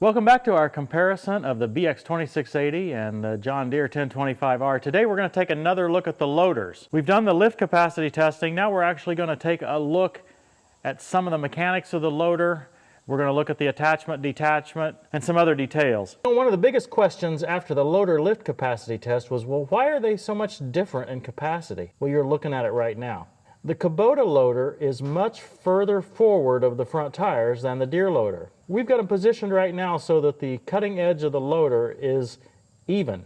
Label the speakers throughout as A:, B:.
A: Welcome back to our comparison of the BX2680 and the John Deere 1025R. Today we're going to take another look at the loaders. We've done the lift capacity testing. Now we're actually going to take a look at some of the mechanics of the loader. We're going to look at the attachment, detachment, and some other details. One of the biggest questions after the loader lift capacity test was, well, why are they so much different in capacity? Well, you're looking at it right now. The Kubota loader is much further forward of the front tires than the Deere loader. We've got them positioned right now so that the cutting edge of the loader is even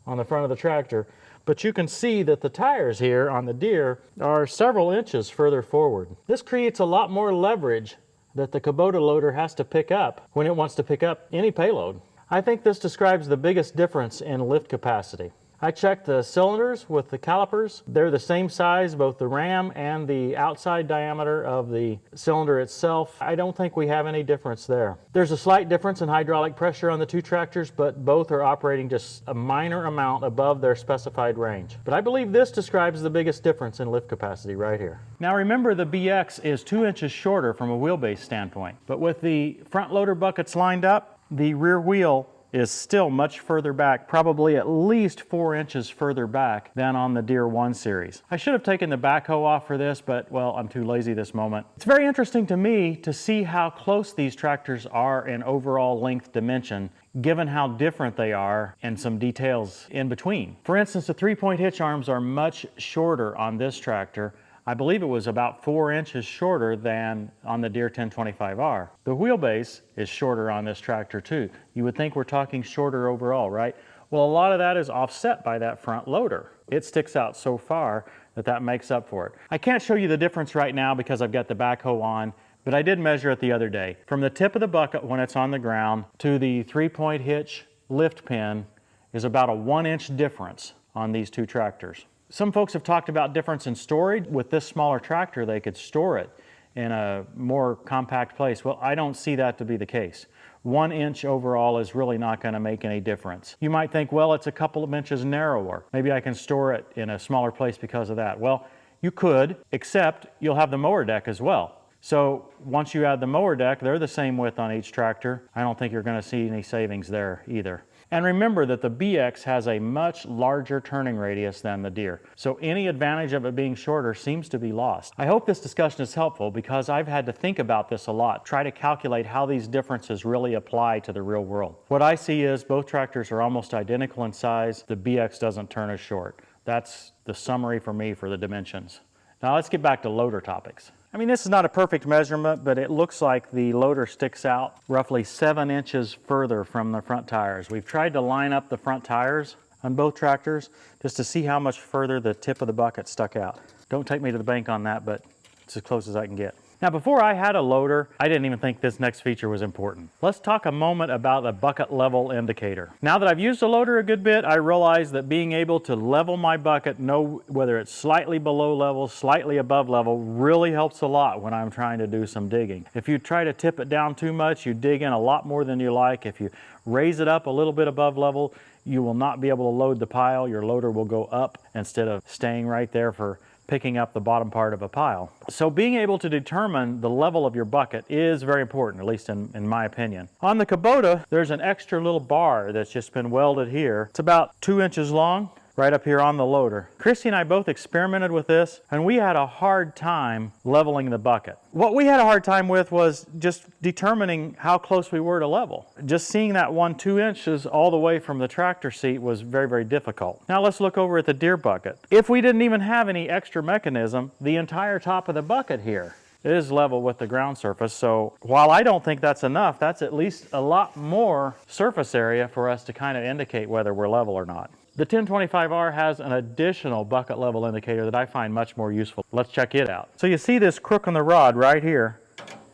A: on the front of the tractor, but you can see that the tires here on the Deere are several inches further forward. This creates a lot more leverage that the Kubota loader has to pick up when it wants to pick up any payload. I think this describes the biggest difference in lift capacity. I checked the cylinders with the calipers. They're the same size, both the ram and the outside diameter of the cylinder itself. I don't think we have any difference there. There's a slight difference in hydraulic pressure on the two tractors, but both are operating just a minor amount above their specified range. But I believe this describes the biggest difference in lift capacity right here. Now remember, the BX is 2 inches shorter from a wheelbase standpoint, but with the front loader buckets lined up, the rear wheel is still much further back, probably at least 4 inches further back than on the Deere 1 series. I should have taken the backhoe off for this, but well, I'm too lazy this moment. It's very interesting to me to see how close these tractors are in overall length dimension, given how different they are and some details in between. For instance, the 3-point hitch arms are much shorter on this tractor. I believe it was about 4 inches shorter than on the Deere 1025R. The wheelbase is shorter on this tractor too. You would think we're talking shorter overall, right? Well, a lot of that is offset by that front loader. It sticks out so far that that makes up for it. I can't show you the difference right now because I've got the backhoe on, but I did measure it the other day. From the tip of the bucket when it's on the ground to the 3-point hitch lift pin is about a 1-inch difference on these two tractors. Some folks have talked about difference in storage. With this smaller tractor, they could store it in a more compact place. Well, I don't see that to be the case. 1 inch overall is really not going to make any difference. You might think, well, it's a couple of inches narrower. Maybe I can store it in a smaller place because of that. Well, you could, except you'll have the mower deck as well. So once you add the mower deck, they're the same width on each tractor. I don't think you're going to see any savings there either. And remember that the BX has a much larger turning radius than the Deere, so any advantage of it being shorter seems to be lost. I hope this discussion is helpful because I've had to think about this a lot, try to calculate how these differences really apply to the real world. What I see is both tractors are almost identical in size. The BX doesn't turn as short. That's the summary for me for the dimensions. Now let's get back to loader topics. I mean, this is not a perfect measurement, but it looks like the loader sticks out roughly 7 inches further from the front tires. We've tried to line up the front tires on both tractors just to see how much further the tip of the bucket stuck out. Don't take me to the bank on that, but it's as close as I can get. Now, before I had a loader, I didn't even think this next feature was important. Let's talk a moment about the bucket level indicator. Now that I've used the loader a good bit, I realize that being able to level my bucket, know whether it's slightly below level, slightly above level, really helps a lot when I'm trying to do some digging. If you try to tip it down too much, you dig in a lot more than you like. If you raise it up a little bit above level, you will not be able to load the pile. Your loader will go up instead of staying right there for picking up the bottom part of a pile. So being able to determine the level of your bucket is very important, at least in my opinion. On the Kubota, there's an extra little bar that's just been welded here. It's about 2 inches long, right up here on the loader. Christy and I both experimented with this, and we had a hard time leveling the bucket. What we had a hard time with was just determining how close we were to level. Just seeing that 2 inches all the way from the tractor seat was very, very difficult. Now let's look over at the Deere bucket. If we didn't even have any extra mechanism, the entire top of the bucket here is level with the ground surface. So while I don't think that's enough, that's at least a lot more surface area for us to kind of indicate whether we're level or not. The 1025R has an additional bucket level indicator that I find much more useful. Let's check it out. So you see this crook on the rod right here.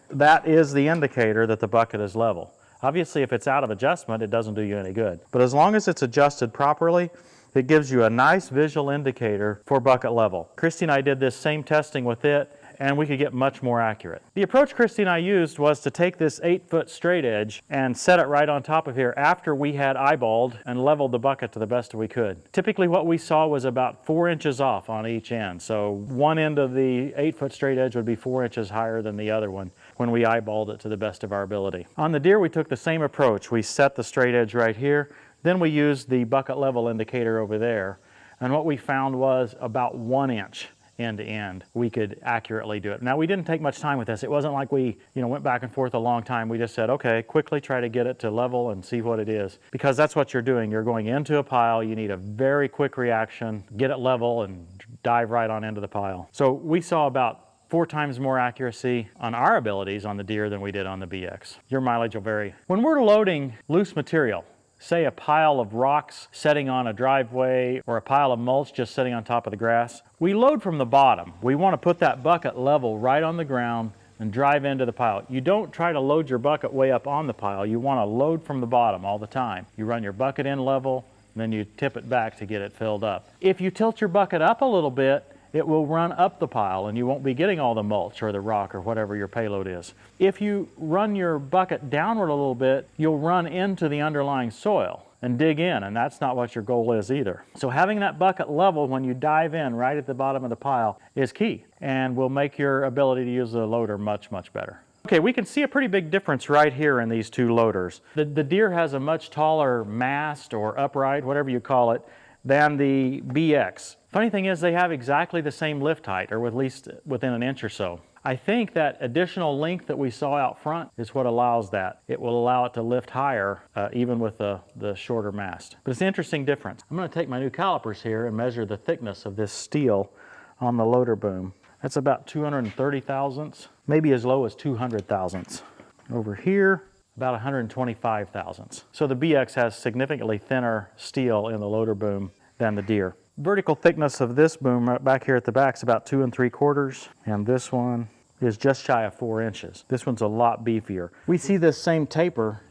A: That is the indicator that the bucket is level. Obviously, if it's out of adjustment, it doesn't do you any good. But as long as it's adjusted properly, it gives you a nice visual indicator for bucket level. Christy and I did this same testing with it, and we could get much more accurate. The approach Christy and I used was to take this 8-foot straight edge and set it right on top of here after we had eyeballed and leveled the bucket to the best we could. Typically what we saw was about 4 inches off on each end. So one end of the 8-foot straight edge would be 4 inches higher than the other one. when we eyeballed it to the best of our ability. On the Deere, we took the same approach. We set the straight edge right here, then we used the bucket level indicator over there, and what we found was about 1 inch end to end, we could accurately do it. Now, we didn't take much time with this. It wasn't like we, went back and forth a long time. We just said, okay, quickly try to get it to level and see what it is. Because that's what you're doing. You're going into a pile. You need a very quick reaction, get it level, and dive right on into the pile. So we saw about 4 times more accuracy on our abilities on the Deere than we did on the BX. Your mileage will vary. When we're loading loose material, say a pile of rocks setting on a driveway or a pile of mulch just sitting on top of the grass, we load from the bottom. We want to put that bucket level right on the ground and drive into the pile. You don't try to load your bucket way up on the pile. You want to load from the bottom all the time. You run your bucket in level, and then you tip it back to get it filled up. If you tilt your bucket up a little bit, it will run up the pile and you won't be getting all the mulch or the rock or whatever your payload is. If you run your bucket downward a little bit, you'll run into the underlying soil and dig in, and that's not what your goal is either. So having that bucket level when you dive in right at the bottom of the pile is key and will make your ability to use the loader much, much better. Okay, we can see a pretty big difference right here in these two loaders. The Deere has a much taller mast or upright, whatever you call it, than the BX. Funny thing is they have exactly the same lift height, or at least within an inch or so. I think that additional length that we saw out front is what allows that. It will allow it to lift higher even with the shorter mast. But it's an interesting difference. I'm going to take my new calipers here and measure the thickness of this steel on the loader boom. That's about 230 thousandths, maybe as low as 200 thousandths. Over here, about 125 thousandths. So the BX has significantly thinner steel in the loader boom than the Deere. Vertical thickness of this boom right back here at the back is about 2 3/4, and this one is just shy of 4 inches. This one's a lot beefier. We see this same taper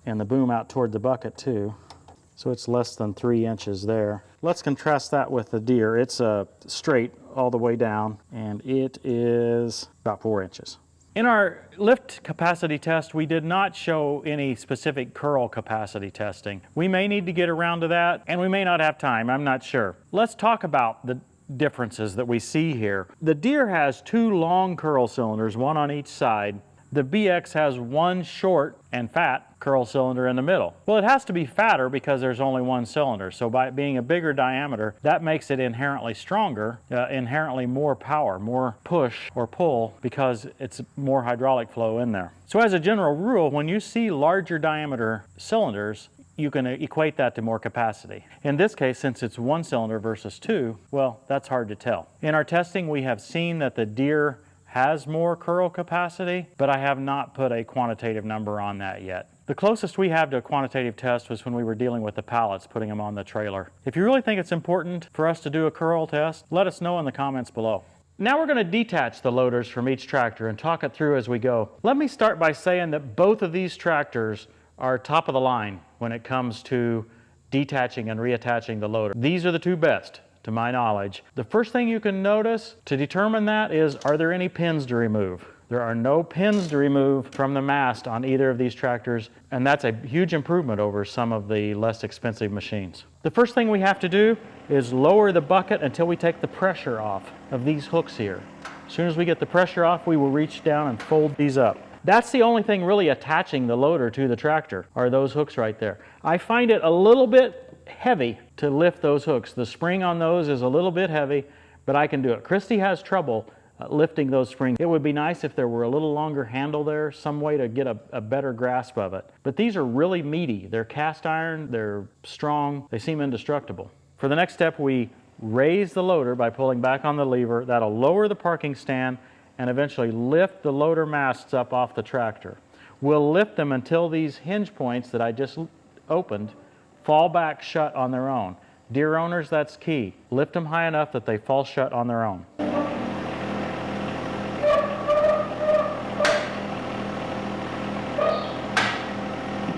A: in the boom out toward the bucket too, so it's less than 3 inches there. Let's contrast that with the Deere. It's straight all the way down, and it is about 4 inches. In our lift capacity test, we did not show any specific curl capacity testing. We may need to get around to that, and we may not have time, I'm not sure. Let's talk about the differences that we see here. The Deere has 2 long curl cylinders, one on each side. The BX has 1 short and fat curl cylinder in the middle. Well, it has to be fatter because there's only 1 cylinder. So by it being a bigger diameter, that makes it inherently stronger, inherently more power, more push or pull because it's more hydraulic flow in there. So as a general rule, when you see larger diameter cylinders, you can equate that to more capacity. In this case, since it's 1 cylinder versus 2, well, that's hard to tell. In our testing, we have seen that the Deere has more curl capacity, but I have not put a quantitative number on that yet. The closest we have to a quantitative test was when we were dealing with the pallets, putting them on the trailer. If you really think it's important for us to do a curl test, let us know in the comments below. Now we're going to detach the loaders from each tractor and talk it through as we go. Let me start by saying that both of these tractors are top of the line when it comes to detaching and reattaching the loader. These are the 2 best, to my knowledge. The first thing you can notice to determine that is, are there any pins to remove? There are no pins to remove from the mast on either of these tractors, and that's a huge improvement over some of the less expensive machines. The first thing we have to do is lower the bucket until we take the pressure off of these hooks here. As soon as we get the pressure off, we will reach down and fold these up. That's the only thing really attaching the loader to the tractor, are those hooks right there. I find it a little bit heavy to lift those hooks. The spring on those is a little bit heavy, but I can do it. Christy has trouble lifting those springs. It would be nice if there were a little longer handle there, some way to get a better grasp of it. But these are really meaty. They're cast iron, they're strong, they seem indestructible. For the next step, we raise the loader by pulling back on the lever. That'll lower the parking stand and eventually lift the loader masts up off the tractor. We'll lift them until these hinge points that I just opened fall back shut on their own. Deere owners, that's key. Lift them high enough that they fall shut on their own.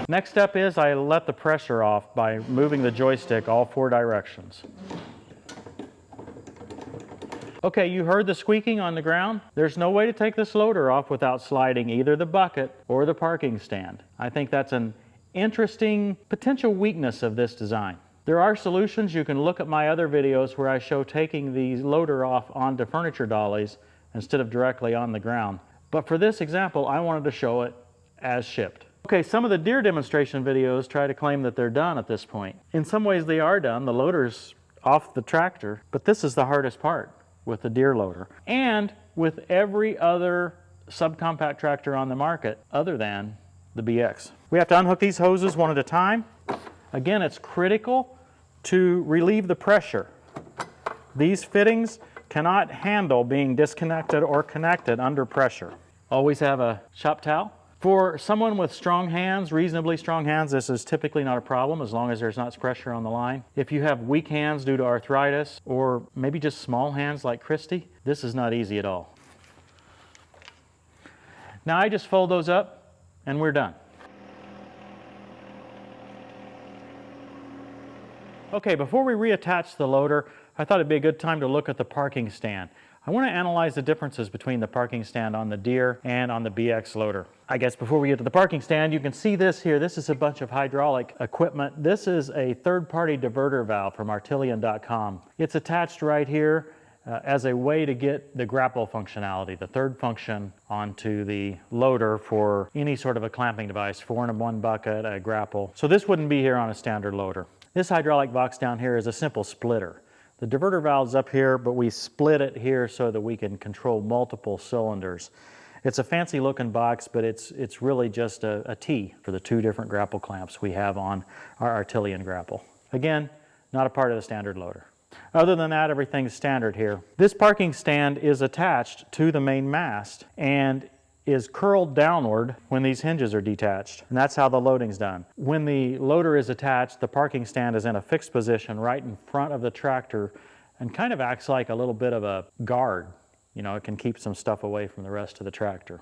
A: Next step is I let the pressure off by moving the joystick all 4 directions. Okay, you heard the squeaking on the ground. There's no way to take this loader off without sliding either the bucket or the parking stand. I think that's an interesting potential weakness of this design. There are solutions. You can look at my other videos where I show taking the loader off onto furniture dollies instead of directly on the ground. But for this example, I wanted to show it as shipped. Okay, some of the Deere demonstration videos try to claim that they're done at this point. In some ways they are done, the loader's off the tractor, but this is the hardest part with the Deere loader. And with every other subcompact tractor on the market other than the BX. We have to unhook these hoses one at a time. Again, it's critical to relieve the pressure. These fittings cannot handle being disconnected or connected under pressure. Always have a shop towel. For someone with strong hands, reasonably strong hands, this is typically not a problem as long as there's not pressure on the line. If you have weak hands due to arthritis or maybe just small hands like Christy, this is not easy at all. Now I just fold those up and we're done. Okay, before we reattach the loader, I thought it'd be a good time to look at the parking stand. I want to analyze the differences between the parking stand on the Deere and on the BX loader. I guess before we get to the parking stand, you can see this here. This is a bunch of hydraulic equipment. This is a third-party diverter valve from Artilian.com. It's attached right here as a way to get the grapple functionality, the third function, onto the loader for any sort of a clamping device, 4-in-1 bucket, a grapple. So this wouldn't be here on a standard loader. This hydraulic box down here is a simple splitter. The diverter valve's up here, but we split it here so that we can control multiple cylinders. It's a fancy looking box, but it's really just a T for the two different grapple clamps we have on our Artilian grapple. Again, not a part of the standard loader. Other than that, everything's standard here. This parking stand is attached to the main mast and is curled downward when these hinges are detached, and that's how the loading's done. When the loader is attached, the parking stand is in a fixed position right in front of the tractor and kind of acts like a little bit of a guard. You know, it can keep some stuff away from the rest of the tractor.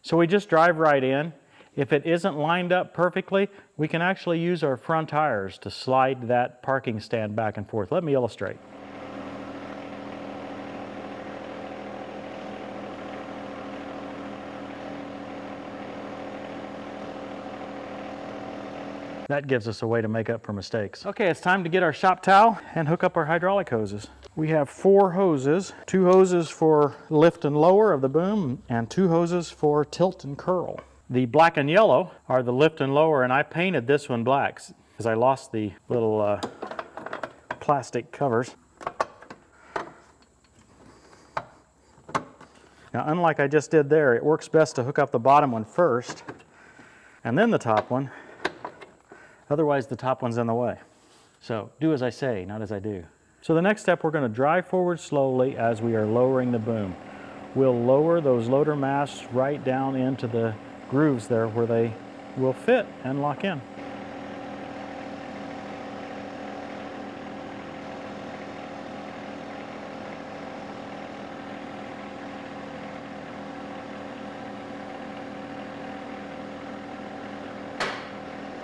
A: So we just drive right in. If it isn't lined up perfectly, we can actually use our front tires to slide that parking stand back and forth. Let me illustrate. That gives us a way to make up for mistakes. Okay, it's time to get our shop towel and hook up our hydraulic hoses. We have 4 hoses, 2 hoses for lift and lower of the boom, and 2 hoses for tilt and curl. The black and yellow are the lift and lower, and I painted this one black because I lost the little plastic covers. Now, unlike I just did there, it works best to hook up the bottom one first and then the top one. Otherwise, the top one's in the way. So do as I say, not as I do. So the next step, we're going to drive forward slowly as we are lowering the boom. We'll lower those loader masts right down into the grooves there where they will fit and lock in.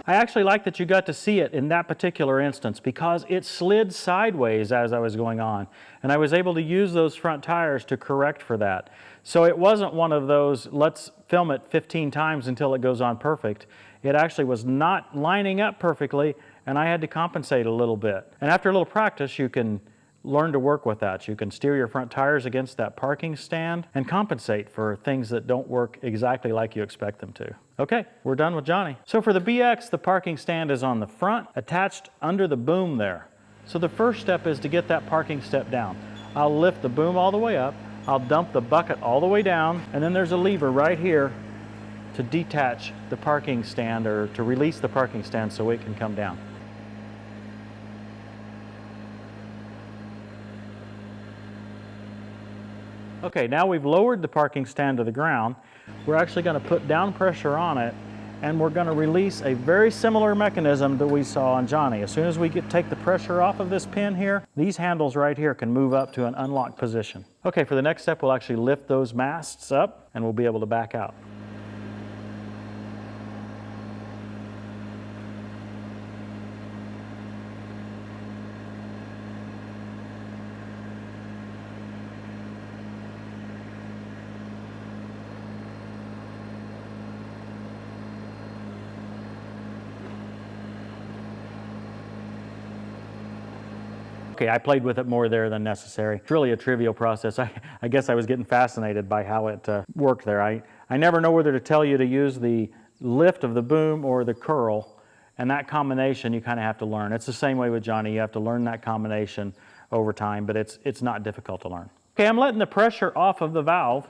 A: I actually like that you got to see it in that particular instance because it slid sideways as I was going on, and I was able to use those front tires to correct for that. So it wasn't one of those, let's film it 15 times until it goes on perfect. It actually was not lining up perfectly, and I had to compensate a little bit. And after a little practice, you can learn to work with that. You can steer your front tires against that parking stand and compensate for things that don't work exactly like you expect them to. Okay, we're done with Johnny. So for the BX, the parking stand is on the front, attached under the boom there. So the first step is to get that parking step down. I'll lift the boom all the way up, I'll dump the bucket all the way down, and then there's a lever right here to detach the parking stand or to release the parking stand so it can come down. Okay, now we've lowered the parking stand to the ground. We're actually going to put down pressure on it, and we're going to release a very similar mechanism that we saw on Johnny. As soon as we take the pressure off of this pin here, these handles right here can move up to an unlocked position. Okay, for the next step, we'll actually lift those masts up, and we'll be able to back out. Okay, I played with it more there than necessary. It's really a trivial process. I guess I was getting fascinated by how it worked there. I never know whether to tell you to use the lift of the boom or the curl, and that combination you kind of have to learn. It's the same way with Johnny. You have to learn that combination over time, but it's not difficult to learn. Okay, I'm letting the pressure off of the valve.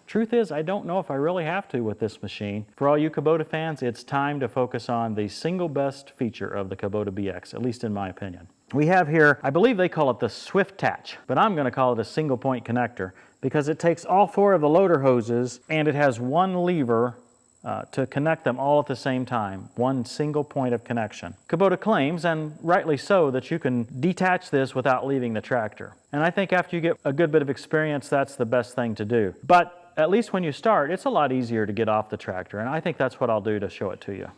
A: Truth is, I don't know if I really have to with this machine. For all you Kubota fans, it's time to focus on the single best feature of the Kubota BX, at least in my opinion. We have here, I believe they call it the Swift-Tach, but I'm going to call it a single point connector because it takes all 4 of the loader hoses and it has one lever to connect them all at the same time, one single point of connection. Kubota claims, and rightly so, that you can detach this without leaving the tractor. And I think after you get a good bit of experience, that's the best thing to do. But at least when you start, it's a lot easier to get off the tractor, and I think that's what I'll do to show it to you.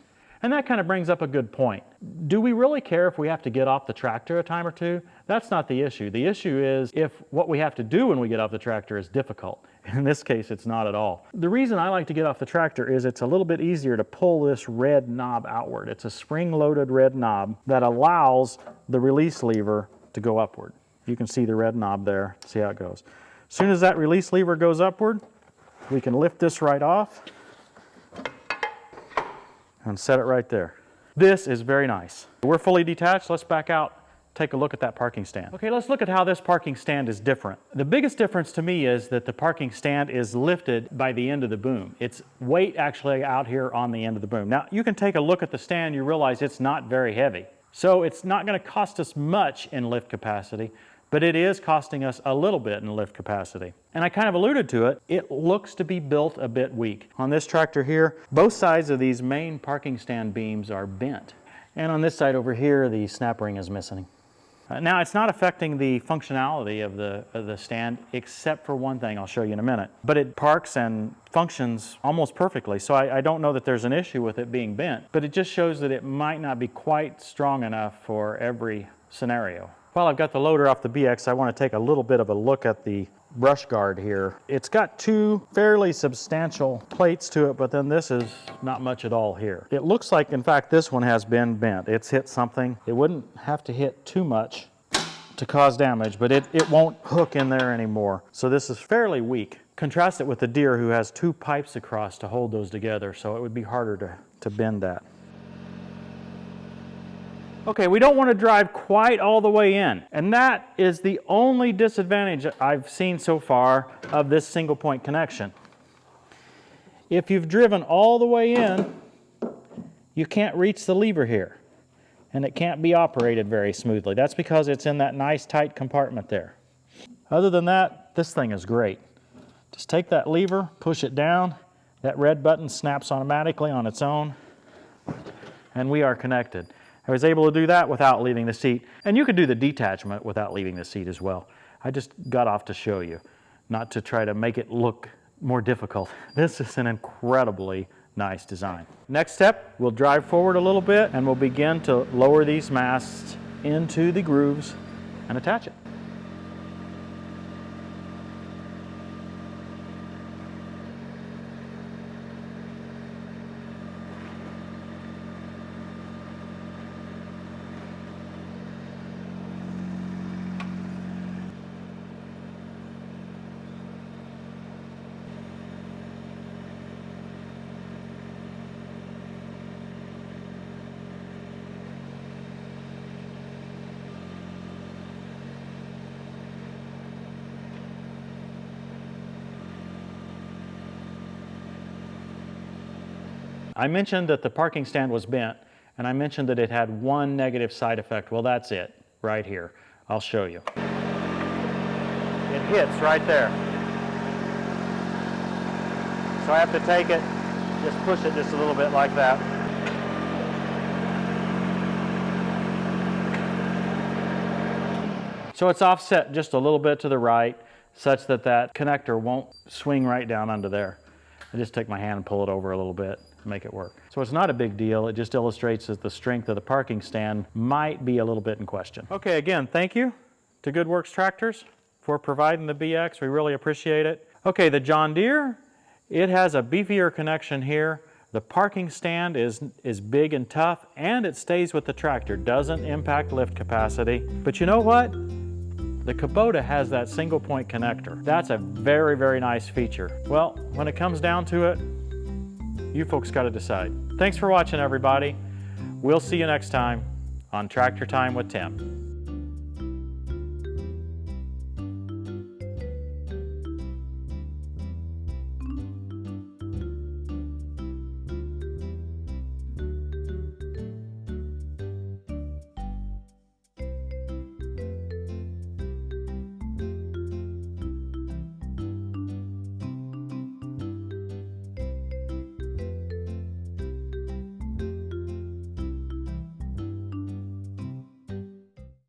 A: And that kind of brings up a good point. Do we really care if we have to get off the tractor a time or two? That's not the issue. The issue is if what we have to do when we get off the tractor is difficult. In this case, it's not at all. The reason I like to get off the tractor is it's a little bit easier to pull this red knob outward. It's a spring-loaded red knob that allows the release lever to go upward. You can see the red knob there. See how it goes. As soon as that release lever goes upward, we can lift this right off and set it right there. This is very nice. We're fully detached. Let's back out, take a look at that parking stand. Okay, let's look at how this parking stand is different. The biggest difference to me is that the parking stand is lifted by the end of the boom. Its weight actually out here on the end of the boom. Now, you can take a look at the stand, you realize it's not very heavy. So it's not going to cost us much in lift capacity, but it is costing us a little bit in lift capacity. And I kind of alluded to it, it looks to be built a bit weak. On this tractor here, both sides of these main parking stand beams are bent. And on this side over here, the snap ring is missing. Now, it's not affecting the functionality of the stand, except for one thing I'll show you in a minute. But it parks and functions almost perfectly, so I don't know that there's an issue with it being bent. But it just shows that it might not be quite strong enough for every scenario. While I've got the loader off the BX, I want to take a little bit of a look at the brush guard here. It's got 2 fairly substantial plates to it, but then this is not much at all here. It looks like, in fact, this one has been bent. It's hit something. It wouldn't have to hit too much to cause damage, but it won't hook in there anymore. So this is fairly weak. Contrast it with the Deere, who has 2 pipes across to hold those together, so it would be harder to bend that. Okay, we don't want to drive quite all the way in, and that is the only disadvantage I've seen so far of this single point connection. If you've driven all the way in, you can't reach the lever here, and it can't be operated very smoothly. That's because it's in that nice tight compartment there. Other than that, this thing is great. Just take that lever, push it down, that red button snaps automatically on its own, and we are connected. I was able to do that without leaving the seat. And you can do the detachment without leaving the seat as well. I just got off to show you, not to try to make it look more difficult. This is an incredibly nice design. Next step, we'll drive forward a little bit and we'll begin to lower these masts into the grooves and attach it. I mentioned that the parking stand was bent, and I mentioned that it had one negative side effect. Well, that's it, right here. I'll show you. It hits right there. So I have to take it, just push it just a little bit like that. So it's offset just a little bit to the right, such that that connector won't swing right down under there. I just take my hand and pull it over a little bit to make it work. So it's not a big deal. It just illustrates that the strength of the parking stand might be a little bit in question. Okay, again, thank you to Good Works Tractors for providing the BX. We really appreciate it. Okay, the John Deere, it has a beefier connection here. The parking stand is big and tough, and it stays with the tractor, doesn't impact lift capacity. But you know what? The Kubota has that single point connector. That's a very, very nice feature. Well, when it comes down to it, you folks got to decide. Thanks for watching, everybody. We'll see you next time on Tractor Time with Tim.